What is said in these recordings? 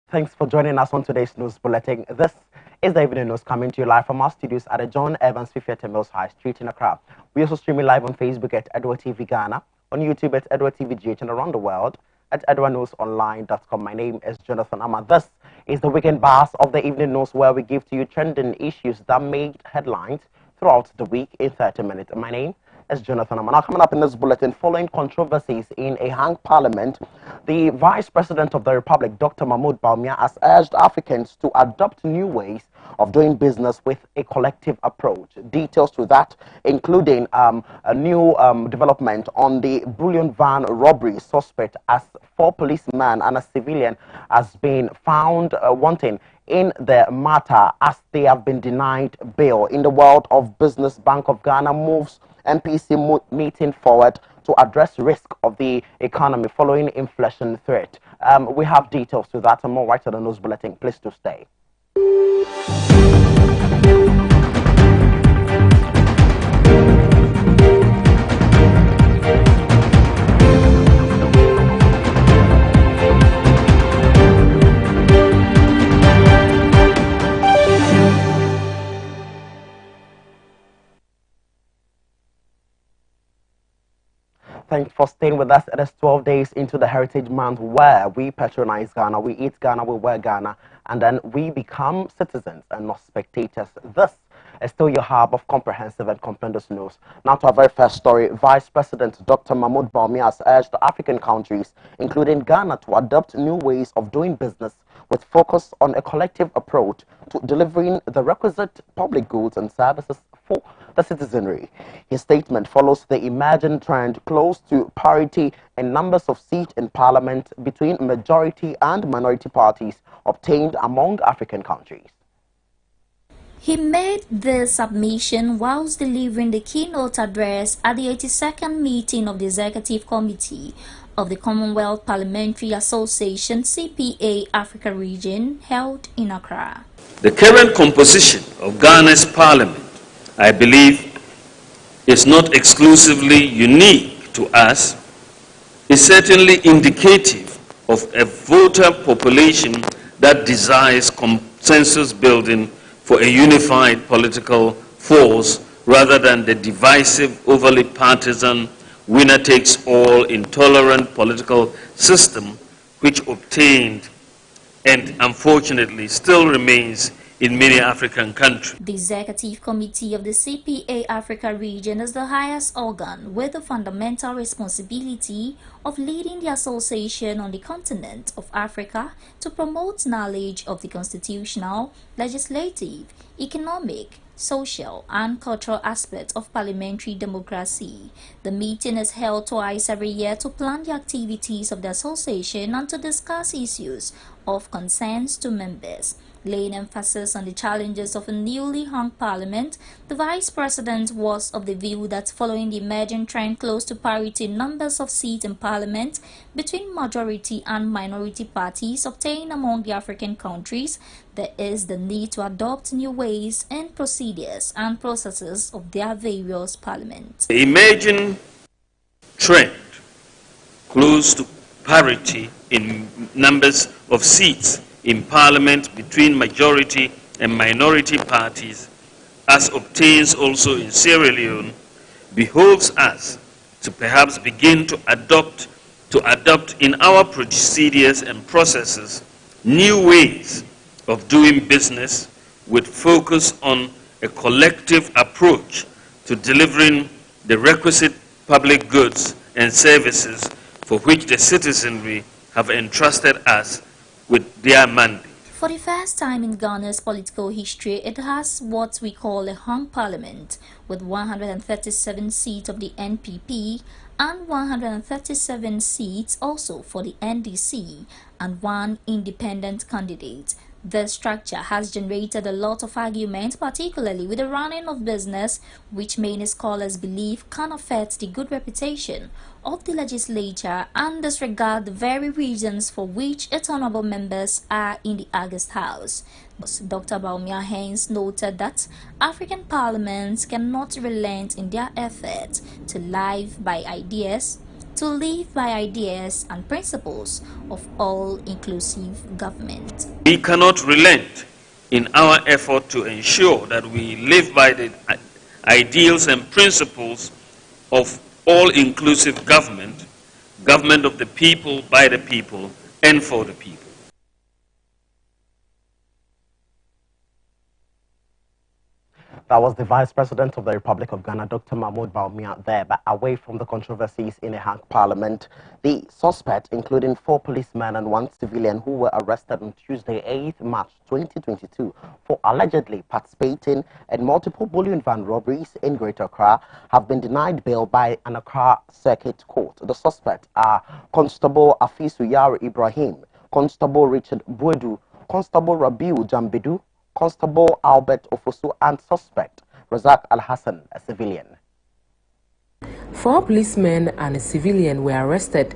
Thanks for joining us on today's news bulletin. This is the evening news coming to you live from our studios at the John Evans 50th Mills High Street in Accra. We also stream live on Facebook at Adoa TV Ghana, on YouTube at Adoa TV GH, and around the world at adoanewsonline.com. My name is Jonathan Armah. This is the weekend buzz of the evening news, where we give to you trending issues that made headlines throughout the week in 30 minutes. My name is Jonathan Armah. Now, coming up in this bulletin, following controversies in a hung parliament, the Vice President of the Republic, Dr. Mahmoud Bawumia, has urged Africans to adopt new ways of doing business with a collective approach. Details to that, including a new development on the bullion van robbery suspect, as 4 policemen and a civilian has been found wanting in the matter as they have been denied bail. In the world of business, Bank of Ghana moves MPC meeting forward to address risk of the economy following inflation threat. We have details to that and more right to the news bulletin. Please to stay. Thanks for staying with us. It is 12 days into the Heritage Month, where we patronize Ghana, we eat Ghana, we wear Ghana, and then we become citizens and not spectators. This is still your hub of comprehensive and complementary news. Now to our very first story. Vice President Dr. Mahmoud Bawumia has urged African countries, including Ghana, to adopt new ways of doing business with focus on a collective approach to delivering the requisite public goods and services for the citizenry. His statement follows the emerging trend close to parity in numbers of seats in parliament between majority and minority parties obtained among African countries. He made the submission whilst delivering the keynote address at the 82nd meeting of the Executive Committee of the Commonwealth Parliamentary Association CPA Africa Region held in Accra. The current composition of Ghana's parliament, I believe, is not exclusively unique to us. Is certainly indicative of a voter population that desires consensus building for a unified political force rather than the divisive, overly partisan, winner-takes-all, intolerant political system which obtained and unfortunately still remains in many African countries. The Executive Committee of the CPA Africa Region is the highest organ with the fundamental responsibility of leading the association on the continent of Africa to promote knowledge of the constitutional, legislative, economic, social and cultural aspects of parliamentary democracy. The meeting is held twice every year to plan the activities of the association and to discuss issues of concern to members. Laying emphasis on the challenges of a newly hung parliament, the Vice President was of the view that following the emerging trend close to parity in numbers of seats in parliament between majority and minority parties obtained among the African countries, there is the need to adopt new ways and procedures and processes of their various parliaments. The emerging trend close to parity in numbers of seats in parliament between majority and minority parties, as obtains also in Sierra Leone, behoves us to perhaps begin to adopt in our procedures and processes new ways of doing business with focus on a collective approach to delivering the requisite public goods and services for which the citizenry have entrusted us with their mandate. For the first time in Ghana's political history, it has what we call a hung parliament, with 137 seats of the NPP and 137 seats also for the NDC and 1 independent candidate. The structure has generated a lot of argument, particularly with the running of business, which many scholars believe can affect the good reputation of the legislature and disregard the very reasons for which its honorable members are in the August House. Dr. Bawumia hence noted that African parliaments cannot relent in their effort to live by ideas, to live by ideas and principles of all-inclusive government. We cannot relent in our effort to ensure that we live by the ideals and principles of all-inclusive government, government of the people, by the people, and for the people. That was the Vice President of the Republic of Ghana, Dr. Mahmoud Bawumia there. But away from the controversies in the Hague Parliament, the suspect, including 4 policemen and 1 civilian who were arrested on Tuesday, 8th March 2022 for allegedly participating in multiple bullion van robberies in Greater Accra, have been denied bail by an Accra Circuit Court. The suspects are Constable Afisu Yaro Ibrahim, Constable Richard Buedu, Constable Rabiu Jambidu, Constable Albert Ofosu, and suspect Razak Al-Hassan, a civilian. 4 policemen and a civilian were arrested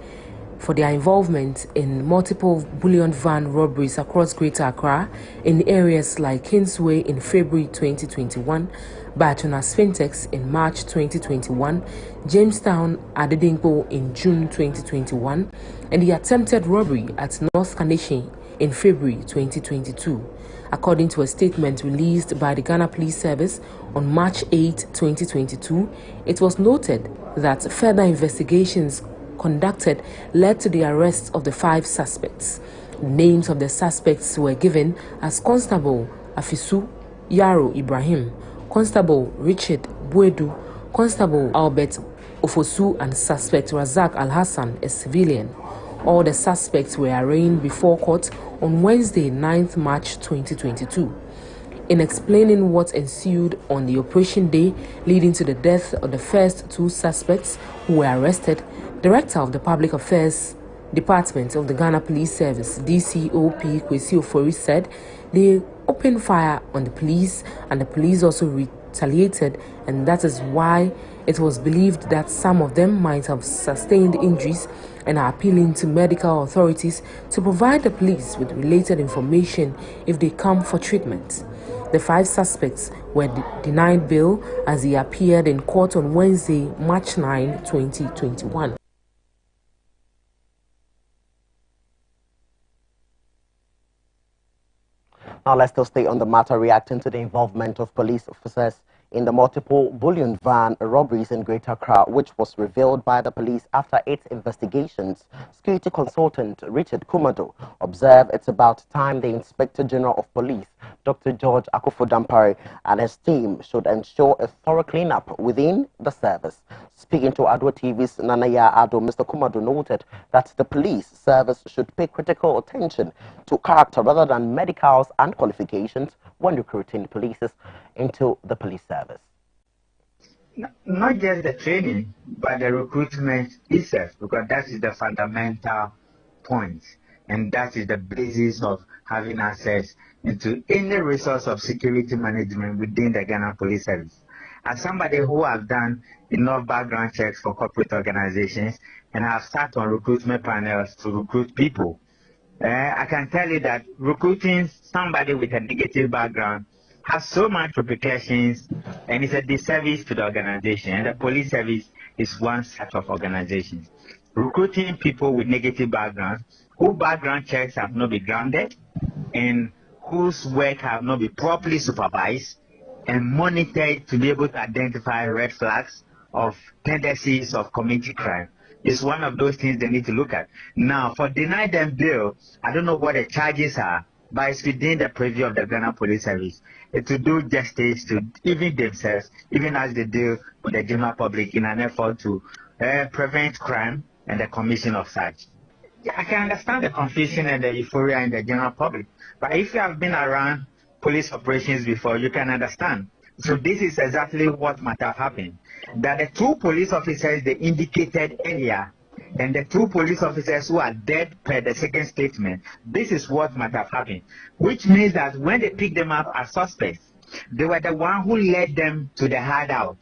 for their involvement in multiple bullion van robberies across Greater Accra in areas like Kingsway in February 2021, Batuna Sphintex in March 2021, Jamestown Adedingbo in June 2021, and the attempted robbery at North Kaneshie in February 2022. According to a statement released by the Ghana Police Service on March 8, 2022, it was noted that further investigations conducted led to the arrest of the 5 suspects. The names of the suspects were given as Constable Afisu Yaro Ibrahim, Constable Richard Buedu, Constable Albert Ofosu, and suspect Razak Al-Hassan, a civilian. All the suspects were arraigned before court on Wednesday, 9th March 2022. In explaining what ensued on the operation day leading to the death of the first 2 suspects who were arrested, Director of the Public Affairs Department of the Ghana Police Service, DCOP Kwesi Ofori, said they opened fire on the police and the police also retaliated, and that is why it was believed that some of them might have sustained injuries, and are appealing to medical authorities to provide the police with related information if they come for treatment. The 5 suspects were denied bail as they appeared in court on Wednesday, March 9, 2021. Now let's still stay on the matter, reacting to the involvement of police officers in the multiple bullion van robberies in Greater Accra, which was revealed by the police after its investigations. Security consultant Richard Kumado observed it's about time the Inspector General of Police, Dr. George Akufo-Dampare, and his team should ensure a thorough cleanup within the service. Speaking to Adoa TV's Nanaya Ado, Mr. Kumado noted that the police service should pay critical attention to character rather than medicals and qualifications when recruiting police into the police service. Not just the training, but the recruitment itself, because that is the fundamental point, and that is the basis of having access into any resource of security management within the Ghana Police Service. As somebody who has done enough background checks for corporate organizations and have sat on recruitment panels to recruit people, I can tell you that recruiting somebody with a negative background has so much repercussions, and it's a disservice to the organization. And the police service is one set of organizations. Recruiting people with negative backgrounds, whose background checks have not been grounded, and whose work have not been properly supervised and monitored to be able to identify red flags of tendencies of committing crime, is one of those things they need to look at. Now, for denying them bail, I don't know what the charges are, but it's within the purview of the Ghana Police Service to do justice to even themselves, even as they deal with the general public in an effort to prevent crime and the commission of such. I can understand the confusion and the euphoria in the general public, but if you have been around police operations before, you can understand. So this is exactly what might have happened. That the 2 police officers they indicated earlier and the 2 police officers who are dead per the second statement, this is what might have happened. Which means that when they picked them up as suspects, they were the one who led them to the hideout.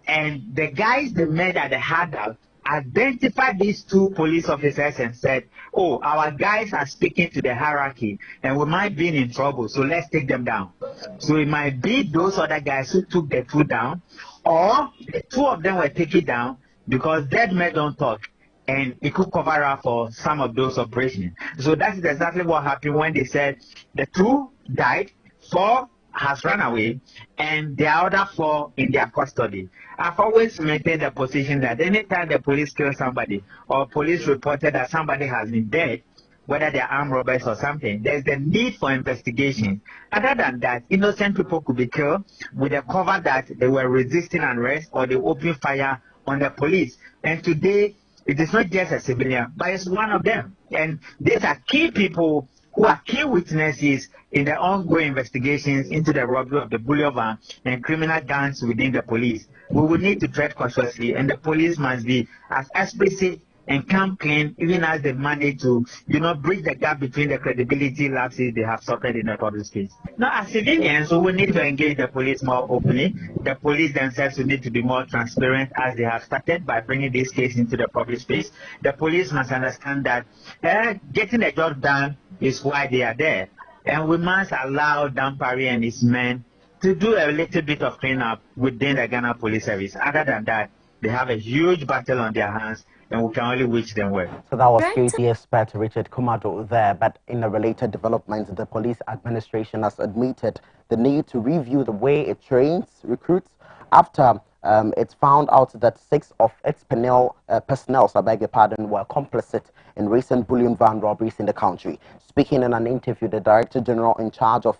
And the guys they met at the hideout identified these 2 police officers and said, oh, our guys are speaking to the hierarchy and we might be in trouble, so let's take them down. So it might be those other guys who took the 2 down, or the 2 of them were taken down because dead men don't talk, and it could cover up for some of those operations. So that is exactly what happened when they said the 2 died, 4 has run away, and the other 4 in their custody. I've always maintained the position that anytime the police kill somebody or police reported that somebody has been dead, whether they're armed robbers or something, there's the need for investigation. Other than that, innocent people could be killed with the cover that they were resisting arrest or they opened fire on the police. And today, it is not just a civilian, but it's one of them. And these are key people who are key witnesses in the ongoing investigations into the robbery of the bullion van and criminal gangs within the police. We will need to tread cautiously, and the police must be as explicit and campaign, even as they manage to, bridge the gap between the credibility lapses they have suffered in the public space. Now, as civilians, we will need to engage the police more openly. The police themselves will need to be more transparent, as they have started by bringing this case into the public space. The police must understand that getting the job done is why they are there. And we must allow Dampari and his men to do a little bit of cleanup within the Ghana Police Service. Other than that, they have a huge battle on their hands, and we can only wish them well. So that was security expert Richard Kumado there. But in a related development, the police administration has admitted the need to review the way it trains recruits after it's found out that 6 of its personnel, I beg your pardon, were complicit in recent bullion van robberies in the country. Speaking in an interview, the Director General in charge of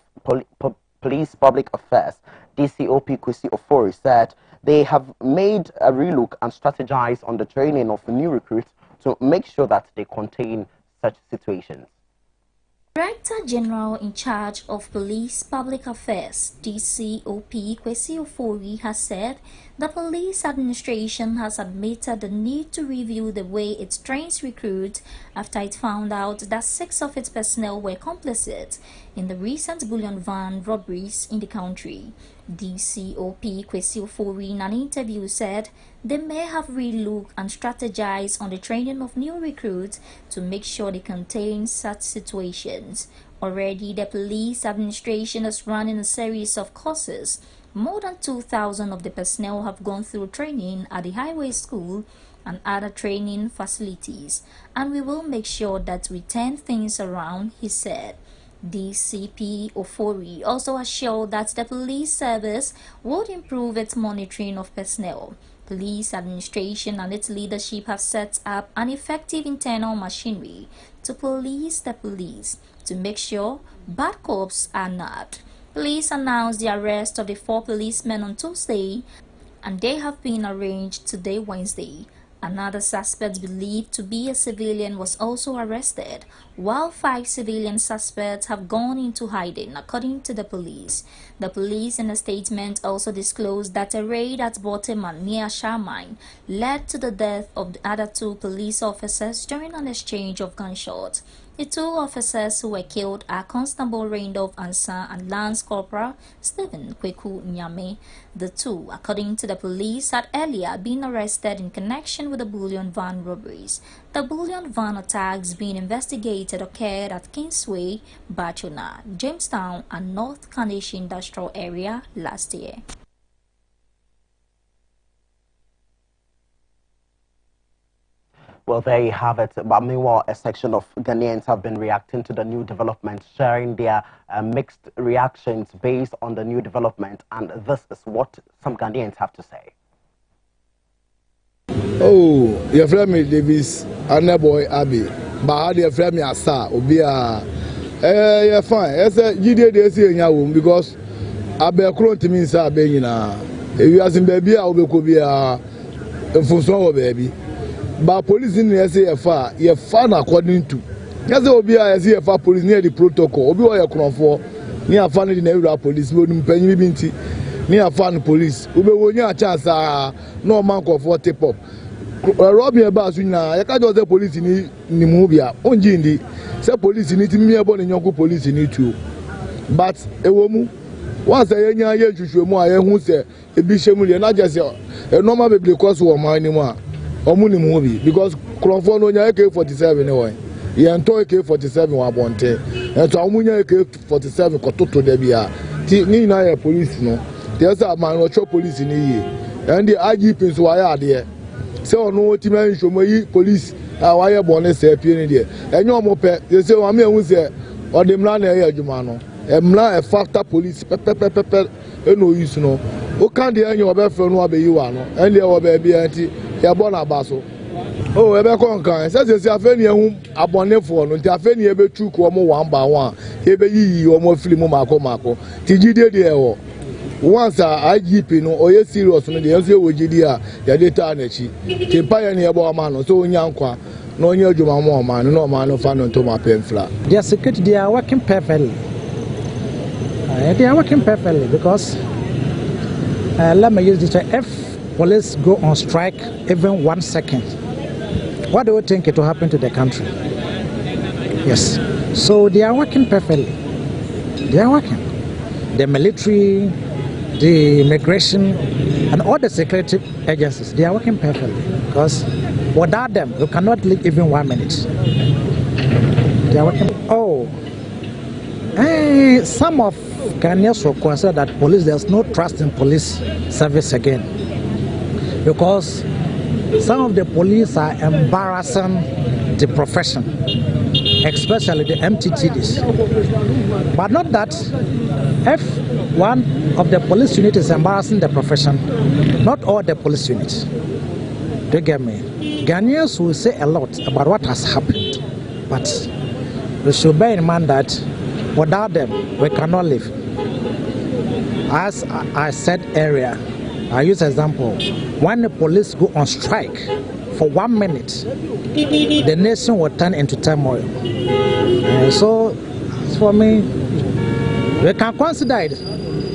Police Public Affairs, DCOP Kwesi Ofori, said they have made a relook and strategize on the training of new recruits to make sure that they contain such situations. Director General in charge of Police Public Affairs, DCOP Kwesi Ofori, has said the police administration has admitted the need to review the way it trains recruits after it found out that 6 of its personnel were complicit in the recent bullion van robberies in the country. DCOP Kwesi Ofori in an interview said they may have relooked and strategized on the training of new recruits to make sure they contain such situations. Already, the police administration is running a series of courses. More than 2,000 of the personnel have gone through training at the highway school and other training facilities, and we will make sure that we turn things around, he said. DCP Ofori also assured that the police service would improve its monitoring of personnel. Police administration and its leadership have set up an effective internal machinery to police the police to make sure bad cops are nabbed. Police announced the arrest of the 4 policemen on Tuesday, and they have been arraigned today, Wednesday. Another suspect believed to be a civilian was also arrested, while 5 civilian suspects have gone into hiding, according to the police. The police in a statement also disclosed that a raid at Boteman near Sharmine led to the death of the other 2 police officers during an exchange of gunshots. The 2 officers who were killed are Constable Randolph Ansa and Lance Corporal Stephen Kweku Nyame. The 2, according to the police, had earlier been arrested in connection with the bullion van robberies. The bullion van attacks being investigated occurred at Kingsway, Bachona, Jamestown, and North Carnation Industrial Area last year. Well, there you have it. But meanwhile, a section of Ghanaians have been reacting to the new development, sharing their mixed reactions based on the new development. And this is what some Ghanaians have to say. Oh, your friend me Davis, Anna boy Abby, but your friend me Asa, Obia. You're fine. I said, you did this in your room because I be a crone to me, sir, Benina. If you ask him, baby, I will be a full baby. But police in the SAFR, you're fine according to. Yes, there will be a SAFR police near the protocol. Obi wa yakron for near fan in every police. We don't pay you binti near fan police. Ube when you a chance, no man call for tip up. Robbing about you now. You can't just the police in Nimubia. Only in the say police in it. Me about the young police in it too. But a woman once a young year to show more. I who say a bishop not just a normal baby cause of my anymore. Omuni movie because Crawford no AK-47 anyway. He ento AK-47 wa bonte. Ento omunya AK-47 kototo de bia. Ti ni na ya police no. They say man no cho police ni ye. And the IGP so why are there. say ono ti men shomoyi police why born say pie ni de enyo mo pe say wa me hu say odimla na e adwuma no emla e factor police pepepepe eno use no o kan de enyo obefe no abeyi wa no en de wo be bia nti ya bo na baso oh ebe kon kan say afeni ehun abonefo no nti afeni ebe tu ko mo one by one ebe yi o mo film mako ti jide de ewo once IGP no oye serious no de enso ewo jide a ya data na chi ti empire ne ebe o ma no so onya nkwa no onye adwuma mo o ma no ma no fa no to ma pemfla their security they are working perfectly because let me use this if police go on strike even 1 second, what do you think it will happen to the country? Yes, so they are working perfectly. They are working. The military, the immigration, and all the security agencies, they are working perfectly. Because without them, you cannot live even 1 minute. They are working. Oh, some of Ghanaians will consider that police, there's no trust in police service again. Because some of the police are embarrassing the profession, especially the MTTDs. But not that if one of the police units is embarrassing the profession, not all the police units. Do you get me? Ghanaians will say a lot about what has happened, but we should bear in mind that without them, we cannot live. As I said earlier, I use example, when the police go on strike for 1 minute, the nation will turn into turmoil. So, for me, we can consider it,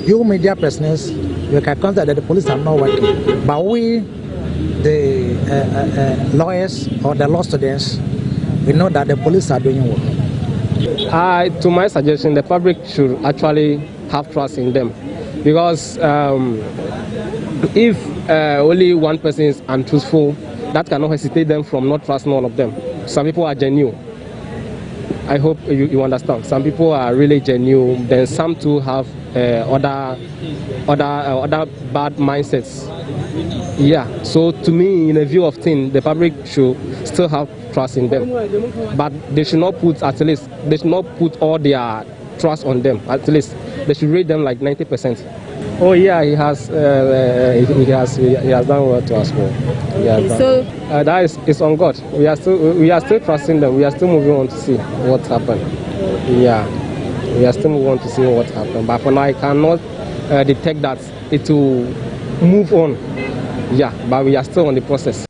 you media persons, we can consider that the police are not working. But we, the lawyers or the law students, we know that the police are doing well. To my suggestion, the public should actually have trust in them. Because if only one person is untruthful, that cannot hesitate them from not trusting all of them. Some people are genuine. I hope you understand. Some people are really genuine. Then some too have other bad mindsets. Yeah. So to me, in a view of things, the public should still have trust in them, but they should not put all their trust on them. At least they should rate them like 90%. Oh yeah, he has done well to us. So that is on God. We are still trusting them. We are still moving on to see what happened. Yeah, we are still moving on to see what happened. But for now, I cannot detect that it will move on. Yeah, but we are still on the process.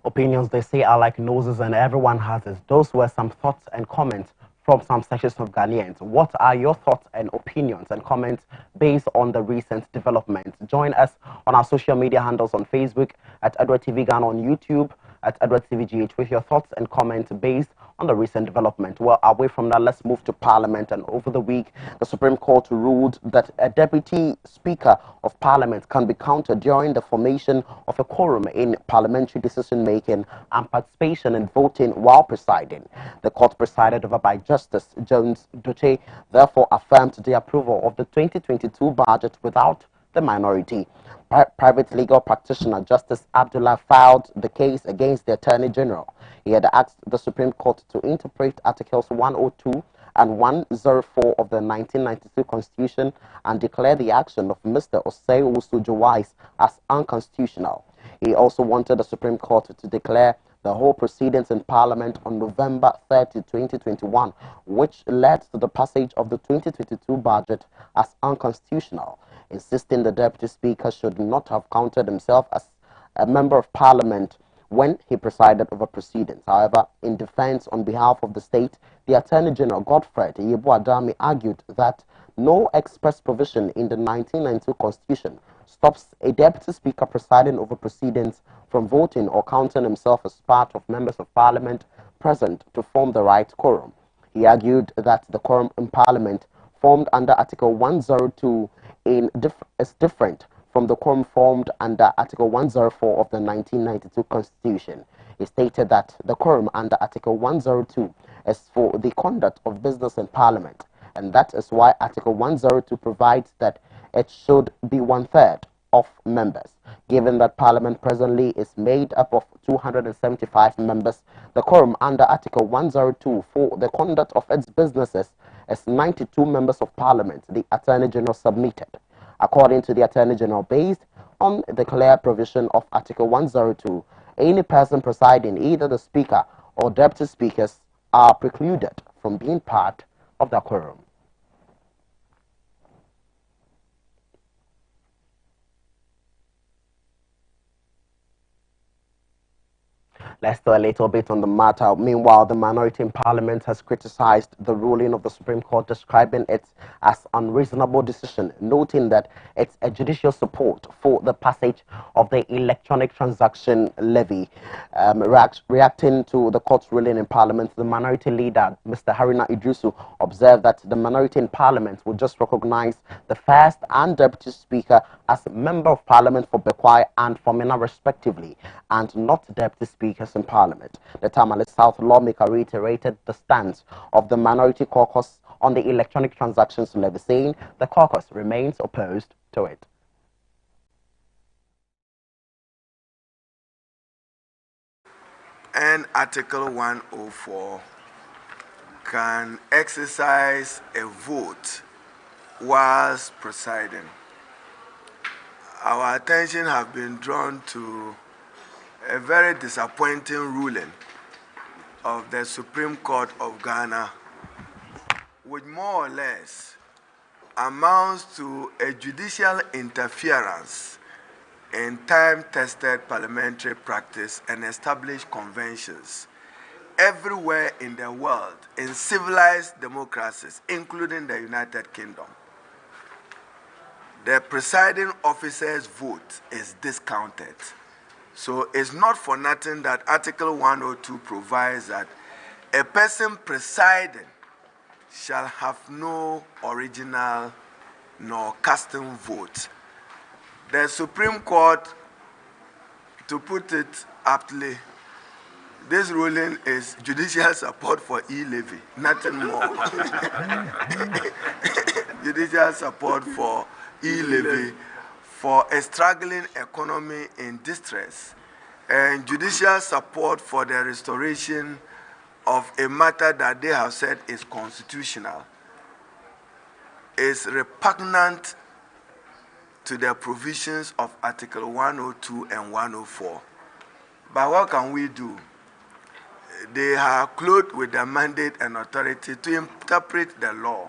Opinions, they say, are like noses and everyone has it. Those were some thoughts and comments from some sections of Ghanaians. What are your thoughts and opinions and comments based on the recent developments? Join us on our social media handles on Facebook at Adoa TV Ghana, on YouTube at Adoa TV GH with your thoughts and comments based on the recent development. Well, away from that, let's move to Parliament. And over the week, the Supreme Court ruled that a Deputy Speaker of Parliament can be counted during the formation of a quorum in parliamentary decision-making and participation in voting while presiding. The court, presided over by Justice Jones Duche, therefore affirmed the approval of the 2022 budget without the minority. Private legal practitioner Justice Abdullah filed the case against the Attorney General. He had asked the Supreme Court to interpret Articles 102 and 104 of the 1992 Constitution and declare the action of Mr. Osei Owusu-Jawais as unconstitutional. He also wanted the Supreme Court to declare the whole proceedings in Parliament on November 30, 2021, which led to the passage of the 2022 budget as unconstitutional, insisting the Deputy Speaker should not have counted himself as a Member of Parliament when he presided over proceedings. However, in defense on behalf of the state, the Attorney General Godfred Yeboah-Adame argued that no express provision in the 1992 Constitution stops a Deputy Speaker presiding over proceedings from voting or counting himself as part of Members of Parliament present to form the right quorum. He argued that the quorum in Parliament formed under Article 102 is different from the quorum formed under Article 104 of the 1992 Constitution. He stated that the quorum under Article 102 is for the conduct of business in Parliament, and that is why Article 102 provides that it should be 1/3 of members. Given that Parliament presently is made up of 275 members, the quorum under Article 102 for the conduct of its businesses is 92 members of Parliament, the Attorney General submitted. According to the Attorney General, based on the clear provision of Article 102, any person presiding, either the Speaker or Deputy Speakers, are precluded from being part of the quorum. Let's do a little bit on the matter. Meanwhile, the minority in Parliament has criticized the ruling of the Supreme Court, describing it as unreasonable decision, noting that it's a judicial support for the passage of the electronic transaction levy. Reacting to the court's ruling in Parliament, the minority leader, Mr. Haruna Idrisu, observed that the minority in Parliament would just recognize the first and deputy speaker as member of Parliament for Bekwai and for Mina respectively, and not deputy speakers in Parliament. The Tamale South lawmaker reiterated the stance of the minority caucus on the electronic transactions levy, saying the caucus remains opposed to it. And Article 104 can exercise a vote whilst presiding. Our attention has been drawn to a very disappointing ruling of the Supreme Court of Ghana, which more or less amounts to a judicial interference in time-tested parliamentary practice and established conventions everywhere in the world, in civilized democracies, including the United Kingdom. The presiding officer's vote is discounted. So it's not for nothing that Article 102 provides that a person presiding shall have no original nor custom vote. The Supreme Court, to put it aptly, this ruling is judicial support for e-levy, nothing more. Judicial support for e-levy, for a struggling economy in distress, and judicial support for the restoration of a matter that they have said is constitutional, is repugnant to the provisions of Article 102 and 104. But what can we do? They are clothed with the mandate and authority to interpret the law.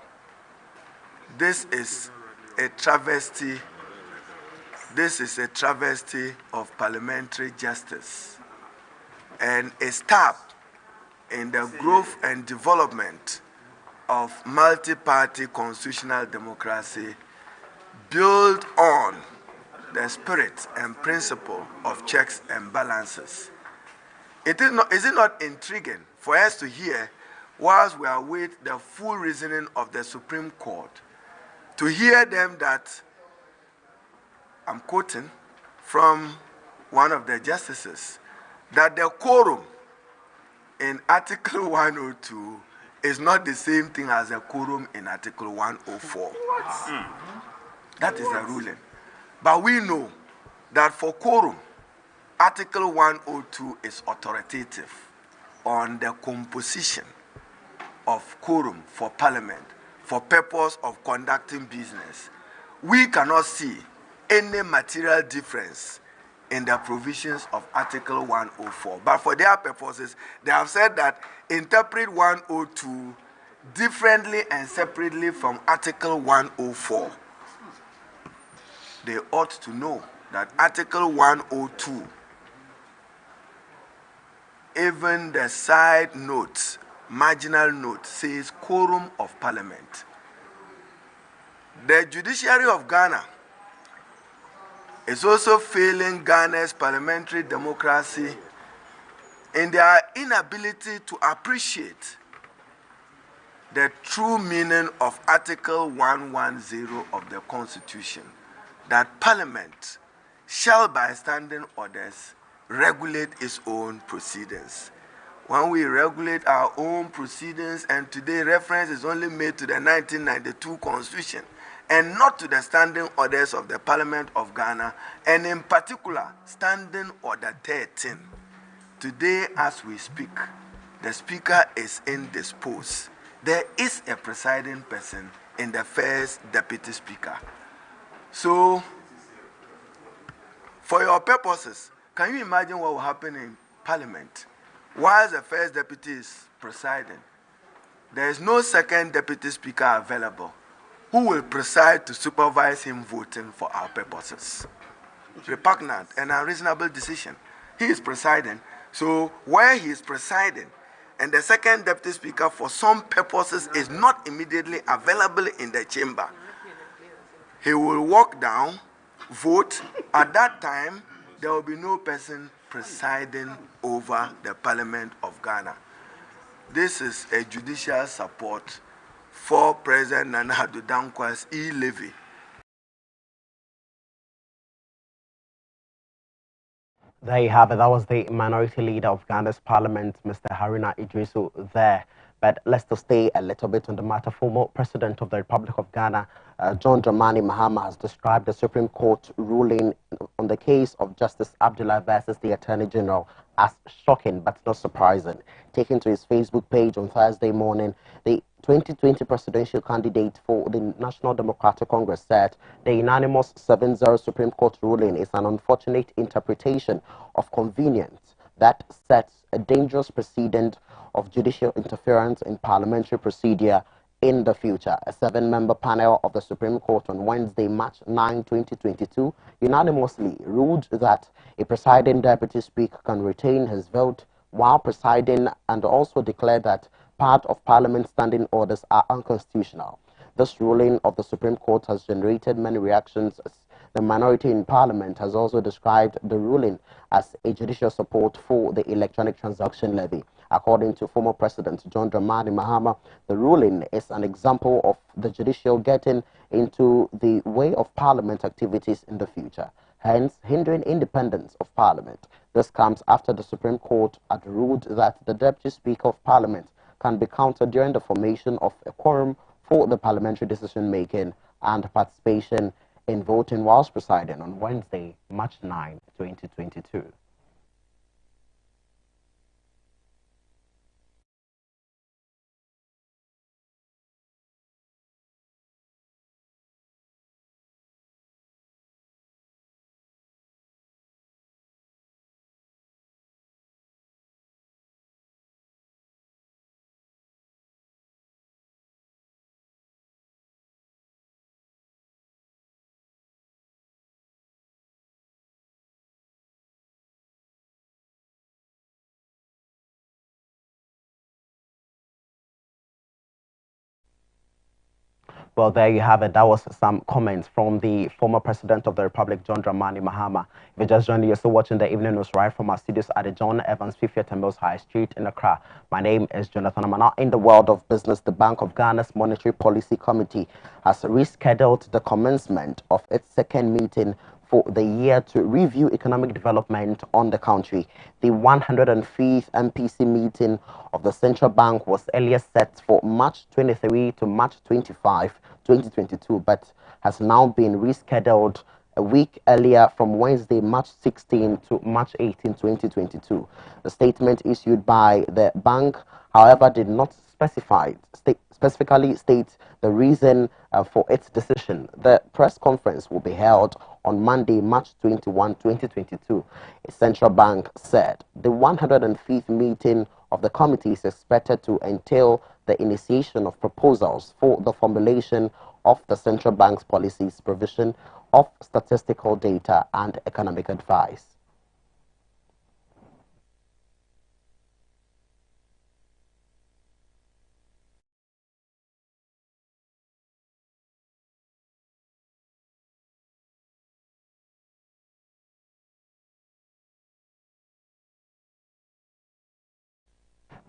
This is a travesty. This is a travesty of parliamentary justice and a step in the growth and development of multi-party constitutional democracy built on the spirit and principle of checks and balances. Is it not intriguing for us to hear, whilst we await the full reasoning of the Supreme Court, to hear them that, I'm quoting from one of the justices, that the quorum in Article 102 is not the same thing as the quorum in Article 104. That is the ruling. But we know that for quorum, Article 102 is authoritative on the composition of quorum for Parliament for purpose of conducting business. We cannot see any material difference in the provisions of Article 104. But for their purposes, they have said that interpret 102 differently and separately from Article 104. They ought to know that Article 102, even the side note, marginal note, says quorum of Parliament. The judiciary of Ghana is also failing Ghana's parliamentary democracy in their inability to appreciate the true meaning of Article 110 of the Constitution, that Parliament shall by standing orders regulate its own proceedings. when we regulate our own proceedings, and today reference is only made to the 1992 Constitution and not to the standing orders of the Parliament of Ghana, and in particular, Standing Order 13. Today, as we speak, the Speaker is indisposed. There is a presiding person in the first Deputy Speaker. So, for your purposes, can you imagine what will happen in Parliament? Whilst the first deputy is presiding, there is no second deputy speaker available who will preside to supervise him voting for our purposes. Repugnant and unreasonable decision. He is presiding, so where he is presiding and the second deputy speaker for some purposes is not immediately available in the chamber, he will walk down, vote. At that time, there will be no person presiding over the Parliament of Ghana. This is a judicial support for President Nana Addo Dankwa's e-levy. There you have it. That was the minority leader of Ghana's parliament, Mr. Haruna Idrisu, there. But let's just stay a little bit on the matter. Former President of the Republic of Ghana, John Dramani Mahama, has described the Supreme Court ruling on the case of Justice Abdullah versus the Attorney General as shocking but not surprising. Taken to his Facebook page on Thursday morning, the 2020 presidential candidate for the National Democratic Congress said the unanimous 7-0 Supreme Court ruling is an unfortunate interpretation of convenience that sets a dangerous precedent of judicial interference in parliamentary procedure in the future. A 7-member panel of the Supreme Court on Wednesday, March 9, 2022, unanimously ruled that a presiding deputy speaker can retain his vote while presiding, and also declared that part of Parliament's standing orders are unconstitutional. This ruling of the Supreme Court has generated many reactions. The minority in Parliament has also described the ruling as a judicial support for the electronic transaction levy. According to former President John Dramani Mahama, the ruling is an example of the judicial getting into the way of Parliament activities in the future, hence hindering independence of Parliament. This comes after the Supreme Court had ruled that the Deputy Speaker of Parliament can be counted during the formation of a quorum for the parliamentary decision-making and participation in voting whilst presiding on Wednesday, March 9, 2022. Well, there you have it. That was some comments from the former President of the Republic, John Dramani Mahama. If you're just joining, you're still watching the evening news right from our studios at the John Evans 50th and Mills High Street in Accra. My name is Jonathan Amana. In the world of business, the Bank of Ghana's Monetary Policy Committee has rescheduled the commencement of its second meeting for the year to review economic development on the country. The 105th MPC meeting of the Central Bank was earlier set for March 23 to March 25, 2022, but has now been rescheduled a week earlier from Wednesday, March 16 to March 18, 2022. The statement issued by the bank, however, did not specifically state the reason for its decision. The press conference will be held on Monday, March 21, 2022. A central bank said the 105th meeting of the committee is expected to entail the initiation of proposals for the formulation of the central bank's policies, provision of statistical data, and economic advice.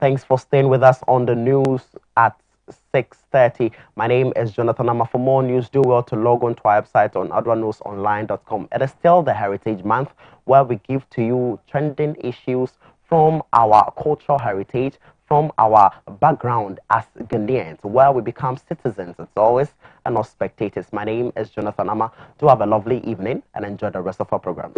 Thanks for staying with us on the news at 6:30. My name is Jonathan Amma. For more news, do well to log on to our website on adoanewsonline.com. It is still the Heritage Month, where we give to you trending issues from our cultural heritage, from our background as Ghanaians, where we become citizens. It's always and not spectators. My name is Jonathan Armah. Do have a lovely evening and enjoy the rest of our program.